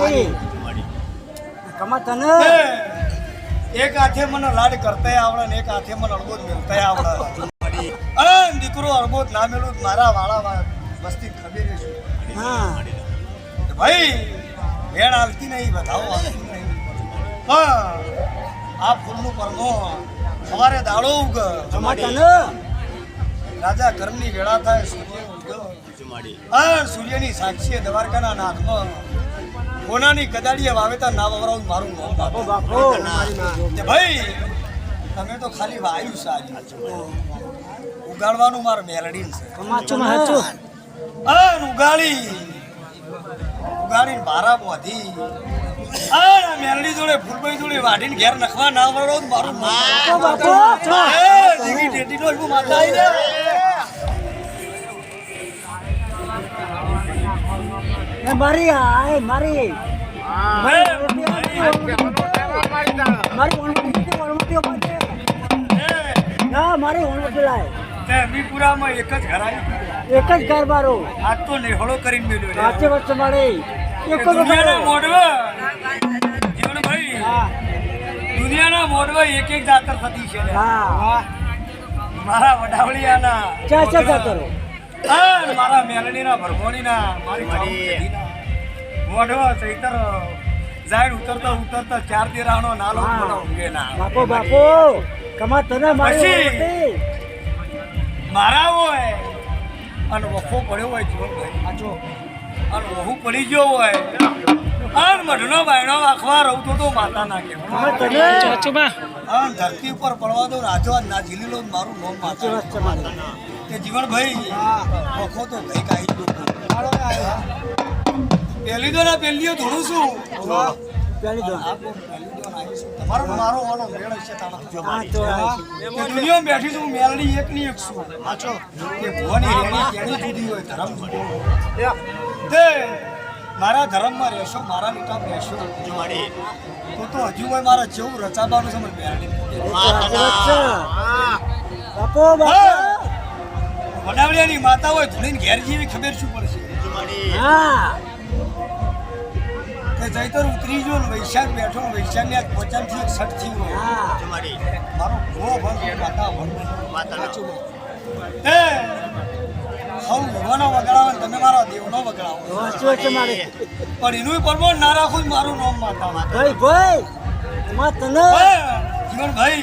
ભાઈ કમા તને એક હાથે મને લાડ કરતા આવડે ને એક હાથે મને અડબોજ મેળતા આવડે અરે દીકરો અડબોજ ના મેળું મારા વાળા વસ્તી ખબર છે હા ભાઈ વેણ હાલતી નહીં બતાવો હાલતી નહીં હા આ ફૂલનું પરમો સવારે દાડો ઉગ કમા તને રાજા કર્મની વેળા થાય સૂર્ય ઉગ હા સૂર્યની સાક્ષીએ દ્વારકાના નાથમાં કોનાની કદાડીએ વાવેતર ના વવરાવું મારું નામ બાપો બાપો ભાઈ તમે તો ખાલી વાયુ સારી ઉગાડવાનું માર મેલડી છે કમા છો હાચો ઉગાડીને ભારા બોધી મેલડી જોડે ફૂલભાઈ જોડે વાઢીને ઘેર નખવા ના વળો મારું બાપો જીગી ટેટી નો એવું માતા આવી એ મારી આય મારી મારી ઓણવટી લાય મીપુરામાં એક જ ઘર આવ્યું એક જ ઘર મારો આજ તો નેહળો કરીને મેલ્યો સાચે વચ્ચે મળે એક જ દુનિયાના મોઢવા જીવનભાઈ દુનિયાના મોઢવા એક એક જાતર થતી છે હા મારા વડાવળિયાના ચા ચા જાતરો મારા મેલડીના ભરભોણીના મારી મોઢવા ચૈતર જાય ઉતરતા ઉતરતા ચાર દેરાનો નાલો ઊંઘે ના બાપો બાપો કમા તને મારી મારા હોય અને વખો પડ્યો હોય જીવનભાઈ સાચો અને વહુ પડી ગયો હોય અને મઢનો બાયણો આખવા રહું તો માતા ના કમા કહેવાય તને અને ધરતી ઉપર પડવા દો રાજો ના ઝીલી લો મારું નામ સાચી વાત છે મારી કે જીવનભાઈ વખો તો કઈ કાઈ પહેલી દો ના પહેલીઓ ધોણું છું પેલી દો તમારો મારો વાળો મેળ છે હા તો દુનિયામાં બેઠી છું મેલડી એક ની એક છું સાચો કે ભવાની રેણી કેણી જુદી હોય ધર્મ તે મારા ધર્મમાં રહેશો મારા લીટામાં રહેશો તો હજુ હોય મારા જેવું રચાવાનું છે મને મેલડી બાપો બાપો વડાવડિયાની માતા હોય ધૂણીને ઘેર જેવી ખબર શું પડશે હા કે જૈતર ઉતરી ગયો ને વૈશાખ બેઠો ને વૈશાખની આજ પોચામથી એક સટ થી હોય મારો ભો ભંગ માતા એ સૌ ભગવાનનો વગડાવો ને તમે મારા દેવનો વગડાવો સાચી વાત છે મારી પણ એનું પરમોણ ના રાખું મારું નામ માતા ભાઈ ભાઈ કમા તને જીવનભાઈ